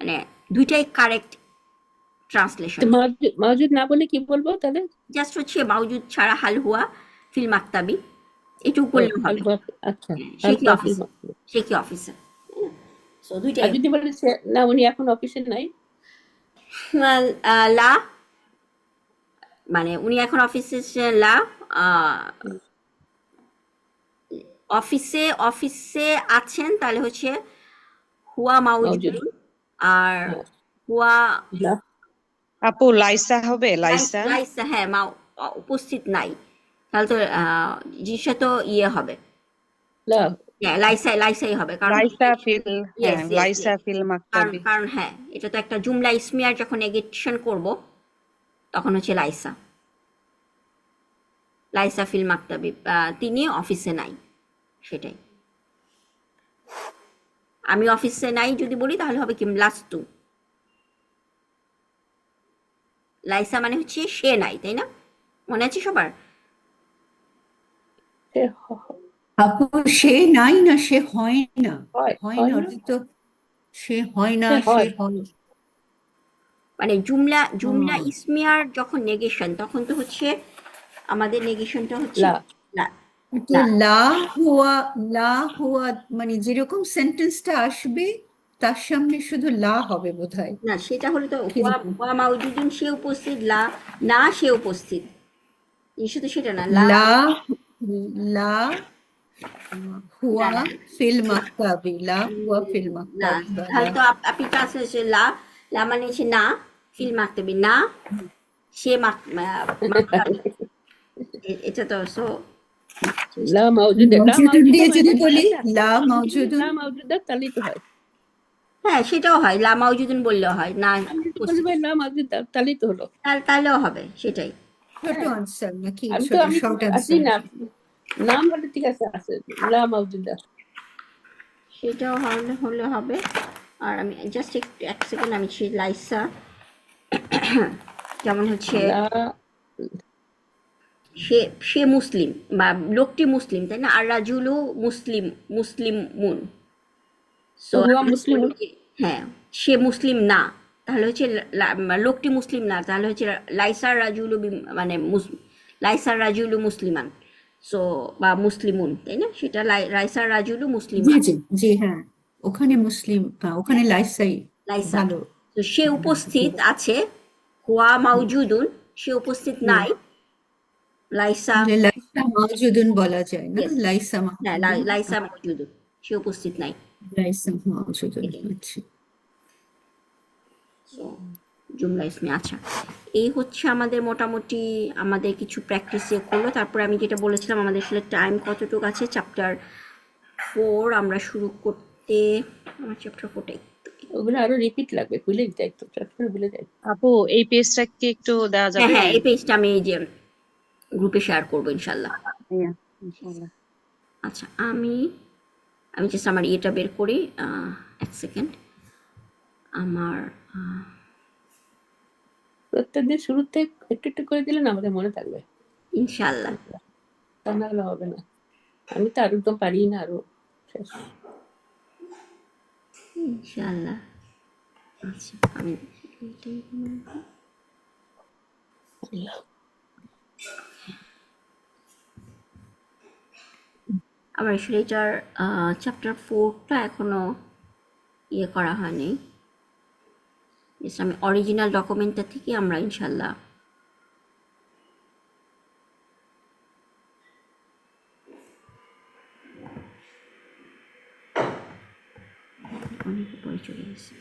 মানে দুইটাই কারেক্ট ট্রান্সলেশন। তো মাওজুদ না বলে কি বলবো তাহলে? জাস্ট হচ্ছে মাউজুদ ছাড়া হাল হুয়া ফিল মাকতাবি এটুকু ও বললেও হবে, হালুয়া, আচ্ছা সে কি হালুয়া ফিল অফিসে, মাকতুব। সে কি অফিসে, সো আর দুইটাই যদি বলে না উনি এখন অফিসে নাই, লা মানে উনি এখন অফিসে লা অফিসে আছেন, তাহলে হচ্ছে হুয়া মাওজুদ, মাউজুদ, আর হ্যাঁ হুয়া লা, আপু লাইসা হবে, লাইসা। লাইসা, হ্যাঁ মা উপস্থিত নাই, তাহলে তো জিনিসটা তো ইয়ে হবে, লা, হ্যাঁ লাইসাই হবে, কারণ লাইসা ফিল, হ্যাঁ ইয়েস ইয়েস লাইসা ইয়েস, ফিল কারণ মাকতাবি। কারণ হ্যাঁ এটা তো একটা জুমলা ইসমিয়ার যখন নেগেশন করব তখন হচ্ছে লাইসা ফিল মাকতাবি, তিনি অফিসে নাই, সেটাই। আমি অফিসে নাই যদি বলি তাহলে হবে কি লাস্তু, লাইসা মানে হচ্ছে সে নাই, তাই না, মনে আছে সবার। সে আপু সে নাই না, সে হয় না, হয় হয় হয় না না, অর্থাৎ তো সে হয় না, সে সে হয়, হয়। মানে জুমলা হুম। ইসমিয়ার যখন নেগেশন তখন তো হচ্ছে আমাদের নেগেশনটা হচ্ছে লা, লা, তো লা। লা হুয়া মানে যেরকম সেন্টেন্সটা আসবে তার সামনে শুধু লা হবে বোধহয়, না সেটা হলে তো হুয়া কিরকম হুয়া মাউজুদিন সে উপস্থিত, লা না সে উপস্থিত, জিনিসটা তো সেটা না, লা লা, লা না হুয়া না ফিল মাকতাবি, লা হুয়া ফিল না, মাকতাবি বা তাহলে লা, তো আপনি ট্রান্সলেশন লা মানে হচ্ছে না, ফিল মাকতাবি না, সে মাকতাবি, এটা তো সো লা মাওজুদে, লা মওজুদুন মাওজুদে দিয়ে হয় যদি না, বলি, আচ্ছা লা আমি যদি বলি মওজুদুন, লা মাওজুদা তাহলেই তো হয়। হ্যাঁ সেটাও হয়, লা মাউজুদিন বললেও হয়, না আমি যদি বলি উপস্থিত, ভাই লা মাওজুদা তাহলেই তো হলো। তাহলেও হবে, সেটাই। ছোট আনসার নাকি, আমি তো ছোট আমি শর্ট আছি আনসার। না, নাম বলে ঠিক আছে আছে লা মাওজুদা। সেটাও হলে হবে। আর আমি জাস্ট একটু এক সেকেন্ড আমি সেই লাইসা যেমন হচ্ছে লা, সে সে মুসলিম বা লোকটি মুসলিম, তাই না, আর রাজুলু মুসলিম মুন, সো হুয়া মুসলিম, হ্যাঁ সে মুসলিম না, তাহলে হচ্ছে লোকটি মুসলিম না, তাহলে হচ্ছে লাইসার রাজুলু মানে লাইসার রাজুলু মুসলিমান, সো বা মুসলিমুন, তাই না, সেটা লাইসার রাজুলু জি মুসলিমান, জি জি, হ্যাঁ ওখানে মুসলিম, হ্যাঁ ওখানে লাইসাই লাইসা, ভালো। তো সে উপস্থিত আছে, হুয়া মাউজুদুন সে উপস্থিত হুম, নাই, লাইসা, তাহলে লাইসা মাওজুদুন বলা যায় না, ইয়েস, লাইসা হ্যাঁ মাওজুদুন, লাইসা মাউজুদুন সে উপস্থিত নাই, লাইসা মাওজুদুন, এটাই। আচ্ছা। সো জুমলা ইসমে, আচ্ছা এই হচ্ছে আমাদের মোটামুটি আমাদের কিছু প্র্যাকটিস করলো। তারপরে আমি যেটা বলেছিলাম আমাদের আসলে টাইম কতটুকু আছে, চ্যাপ্টার 4 আমরা শুরু করতে, আমার চ্যাপ্টার 4টাই ওগুলো আরো রিপিট লাগবে, ভুলে যাই তো, চট করে ভুলে যাই। আপু এই পেজটা কি একটু দেওয়া হ্যাঁ যাবে? হ্যাঁ এই পেজটা আমি এই যে গ্রুপে শেয়ার করবো ইনশাল্লাহ। হ্যাঁ, ইনশাআল্লাহ। আচ্ছা আমি জাস্ট আমার ইয়েটা বের করি, এক সেকেন্ড, আমার প্রত্যেকদিন শুরুতে একটু একটু করে দিলে না আমাদের মনে থাকবে, ইনশাল্লাহ তা না হলে হবে না। আমি তো আর একদম পারি না, আরো শেষ। ইনশাল্লাহ আচ্ছা আমি এটাই বানাবো। আমার আসলে এটার চ্যাপ্টার 4টা এখনো ইয়ে করা হয়নি। Just আমি অরিজিনাল ডকুমেন্টটা থেকে আমরা ইনশাল্লাহ অনেক উপরে চলে গেছি।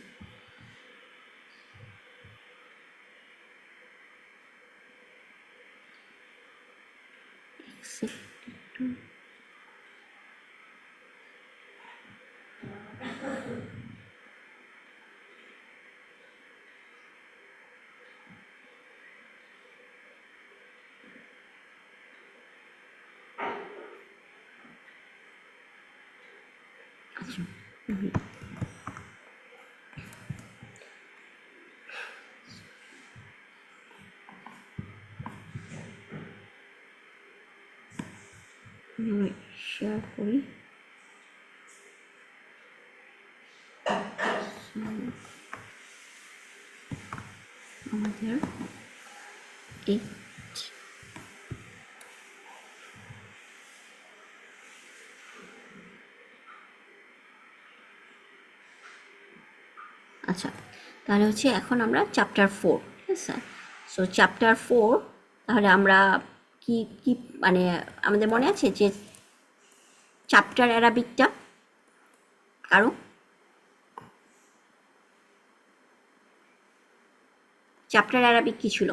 আচ্ছা শেয়ার করি। আমাদের 8 আচ্ছা তাহলে হচ্ছে এখন আমরা চ্যাপ্টার 4, ঠিক আছে। সো চ্যাপ্টার 4 তাহলে আমরা কি কি মানে আমাদের মনে আছে যে চ্যাপ্টার অ্যারাবিকটা কারো চ্যাপ্টার অ্যারাবিক কি ছিল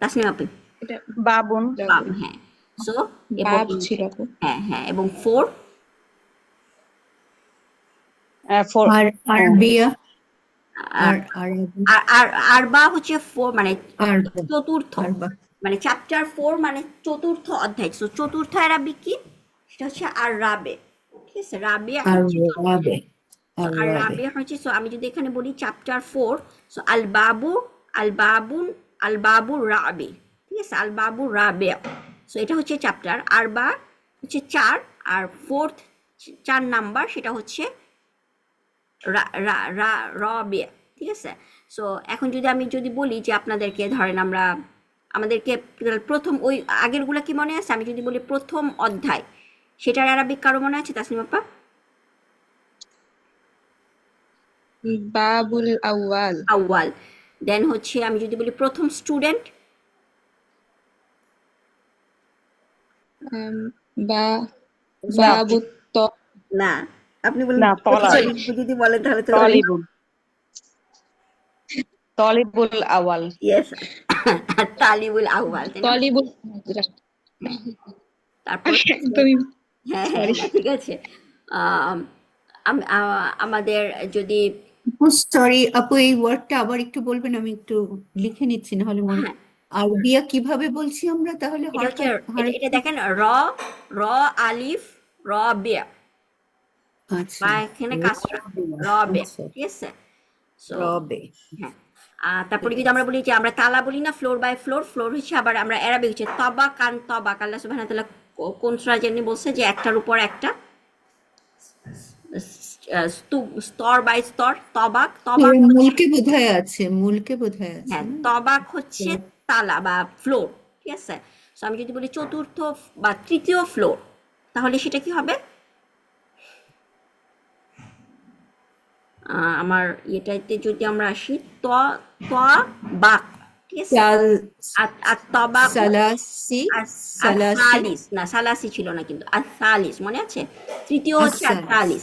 তাসনিম আপু? এটা বাবুন। বাব, হ্যাঁ। সো এবং বাব ছিল আপু। হ্যাঁ হ্যাঁ এবং 4 ফোর। আর আরবিয়া আর আরবি আর আর আরবা হচ্ছে 4 মানে আরবা চতুর্থ, আরবা মানে চ্যাপ্টার 4 মানে চতুর্থ অধ্যায়। সো চতুর্থ অ্যারাবিক কি? সেটা হচ্ছে আর রাবে, ঠিক আছে। রাবিয়া হচ্ছে আরবে আর আরবে রাবিয়া হচ্ছে, সো আমি যদি এখানে বলি চ্যাপ্টার 4, সো আল বাবু আল বাবুন আল বাবু রাবি, ঠিক আছে, আল বাবু রাবিয়া। সো এটা হচ্ছে চ্যাপ্টার। আরবা হচ্ছে 4 আর 4th 4 নাম্বার সেটা হচ্ছে রাবিয়া, ঠিক আছে। সো এখন আমি যদি বলি যে আপনাদেরকে ধরেন আমাদেরকে প্রথম ওই আগেরগুলা কি মনে আছে? আমি যদি বলি প্রথম অধ্যায় সেটার আরবিক কারো মনে আছে তাসনিম আপা? বাবুল আউয়াল। আউয়াল। দেন হচ্ছে আমি যদি বলি প্রথম স্টুডেন্ট, বা না, বাবু ত না আপনি বলেন না, তলা। যদি বলেন তাহলে তো তলিবুল তলিবুল আওয়াল। ইয়েস তালিবুল আউয়াল, তাই না? তলিবুল। তারপর একদমই হ্যাঁ হ্যাঁ সরি। হ্যাঁ, ঠিক আছে। আম, আমাদের যদি সরি আপু, এই ওয়ার্ডটা আবার একটু বলবেন? আমি একটু লিখে নিচ্ছি, না হলে মনে হ্যাঁ আরবিয়া কিভাবে বলছি আমরা তাহলে? এটা হচ্ছে হরকত এটা দেখেন র আলিফ র বিয়া আচ্ছা বা এখানে কাসরা র বিয়া, আচ্ছা ঠিক আছে। সো রবে হ্যাঁ তারপরে যদি আমরা বলি যে আমরা তালা বলি না, ফ্লোর বাই ফ্লোর, ফ্লোর হচ্ছে আবার আমরা অ্যারাবিক হচ্ছে তবাক আন তবাক। আল্লাহ সুবহানাহু ওয়া তাআলা কোন সূরা জানি বলছে যে একটার উপর একটা স্তর বাই স্তর, তবাক তবাক হচ্ছে মুলকে বোধহয় আছে, মুলকে বোধহয় আছে হ্যাঁ না? তবাক হচ্ছে তালা বা ফ্লোর, ঠিক আছে। সো আমি যদি বলি চতুর্থ বা তৃতীয় ফ্লোর তাহলে সেটা কি হবে? আমার এটাতে যদি আমরা আসি ত ত বাক, ঠিক আছে। আর তবাক সালাসি আর সালাসি সালিস না, সালাসি ছিল না কিন্তু, আর সালিস মনে আছে? তৃতীয় হচ্ছে আর আসালিস। সালিস।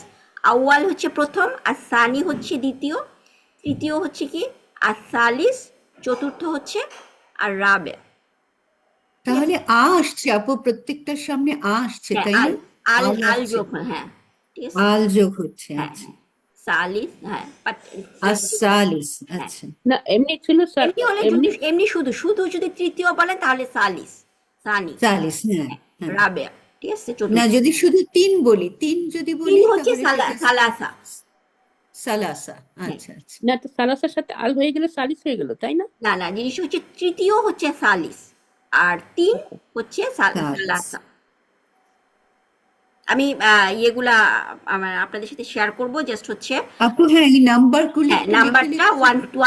আউয়াল হচ্ছে প্রথম, আর সানি হচ্ছে দ্বিতীয়, তৃতীয় হচ্ছে কি আর সালিস, চতুর্থ হচ্ছে আর রাবে। তাহলে আসছে আপু, প্রত্যেকটার সামনে আসছে, হ্যাঁ তাই না? আল আল আল আসছে, যোগ হয়, হ্যাঁ ঠিক আছে। আল যোগ হচ্ছে। হ্যাঁ আচ্ছা হ্যাঁ সালিস, হ্যাঁ বাট আসালিস। হ্যাঁ আচ্ছা না এমনি ছিল স্যার, এমনি হলে এমনি যদি এমনি শুধু যদি তৃতীয় বলেন তাহলে সালিস সানি সালিস, হ্যাঁ হ্যাঁ। রাবে, ঠিক আছে। না চতুর্থ যদি শুধু তিন বলি, তিন যদি তিন বলি হচ্ছে তাহলে সেটা সালাসা, সালাসা। হ্যাঁ। আচ্ছা আচ্ছা না তো সালাসের সাথে আল হয়ে গেলে সালিস হয়ে গেল, তাই না? না না জিনিস হচ্ছে তৃতীয় হচ্ছে সালিস আর তিন হচ্ছে সালিস। সালাসা। আমি ইয়েগুলা আপনাদের সাথে শেয়ার করব, জাস্ট হচ্ছে আপু হ্যাঁ এই নাম্বারগুলি হ্যাঁ একটু লিখে নাম্বারটা লিখে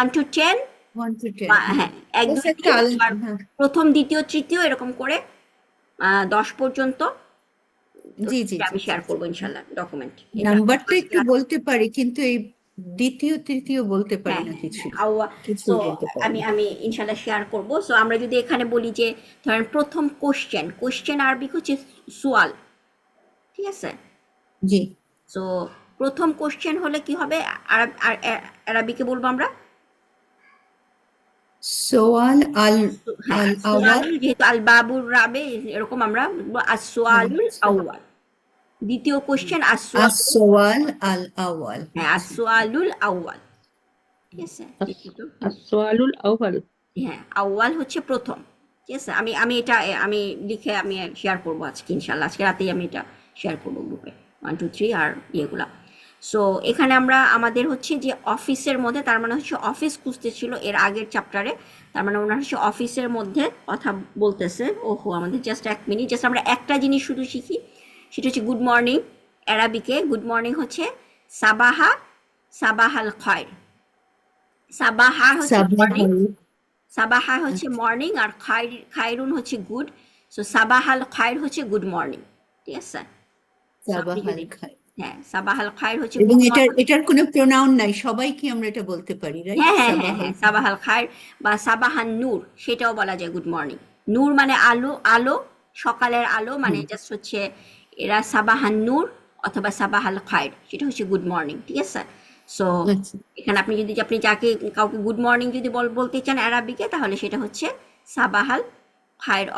1 to 10, 1 to 10 হ্যাঁ 1 Just 2 একটা 3, আবার হ্যাঁ প্রথম দ্বিতীয় তৃতীয় এরকম করে 10 পর্যন্ত জি জি আমি জি শেয়ার করবো ইনশাল্লাহ ডকুমেন্ট। নাম্বারটা একটু বলতে পারি কিন্তু এই দ্বিতীয় তৃতীয় বলতে পারি হ্যাঁ না হ্যাঁ কিছু হ্যাঁ কিছু সো বলতে পারি আমি না আমি ইনশাল্লাহ শেয়ার করব। সো আমরা যদি এখানে বলি যে ধরেন প্রথম কোশ্চেন আরবিক হচ্ছে সুয়াল, ঠিক আছে? জি সো প্রথম কোশ্চেন হলে কি হবে, আরবিকে বলবো আমরা সোয়াল আল হ্যাঁ আল আওয়াল সোয়ালুল, যেহেতু আল বাবুর রাবে এরকম আমরা বলবো আসোয়ালুল আউয়াল। দ্বিতীয় কোশ্চেন আসওয়াল আল আওয়াল হ্যাঁ আসোয়ালুল আউয়াল, ঠিক আছে? দ্বিতীয়ত আসওয়ালুল আউয়াল। হ্যাঁ আউয়াল হচ্ছে প্রথম, ঠিক আছে? আমি আমি এটা আমি লিখে আমি শেয়ার করবো আজকে ইনশাল্লাহ, আজকে রাতেই আমি এটা শেয়ার করবো গ্রুপে 1 2 3 আর ইয়েগুলা। সো এখানে আমরা আমাদের হচ্ছে যে অফিসের মধ্যে, তার মানে হচ্ছে অফিস খুঁজতে ছিল এর আগের চ্যাপ্টারে, তার মানে ওনার হচ্ছে অফিসের মধ্যে কথা বলতেছে। ওহো আমাদের জাস্ট 1 মিনিট, জাস্ট আমরা একটা জিনিস শুধু শিখি, সেটা হচ্ছে গুড মর্নিং। অ্যারাবিকে গুড মর্নিং হচ্ছে সাবাহা, সাবাহাল খয়র। সাবাহা হচ্ছে মর্নিং, সাবাহা হচ্ছে মর্নিং, আর খায়রুন হচ্ছে গুড। সো সাবাহাল খায়র হচ্ছে গুড মর্নিং, ঠিক আছে? So আপনি সাবাহাল যদি খায় হ্যাঁ সাবাহাল খায়র হচ্ছে এবং good এটার morning। এটার কোনো প্রোনাউন নাই সবাই কি আমরা এটা বলতে পারি রাইট হ্যাঁ হ্যাঁ হ্যাঁ সাবাহাল হ্যাঁ সাবাহাল খায়র বা সাবাহান নূর, সেটাও বলা যায় গুড মর্নিং। নূর মানে আলো, আলো সকালের আলো, মানে জাস্ট হচ্ছে এরা সাবাহান নূর অথবা সাবাহাল খায়র, সেটা হচ্ছে গুড মর্নিং, ঠিক আছে? সো আচ্ছা এখানে আপনি যাকে কাউকে গুড মর্নিং যদি বলতে চান অ্যারাবিকে, তাহলে সেটা হচ্ছে সাবাহাল খায়র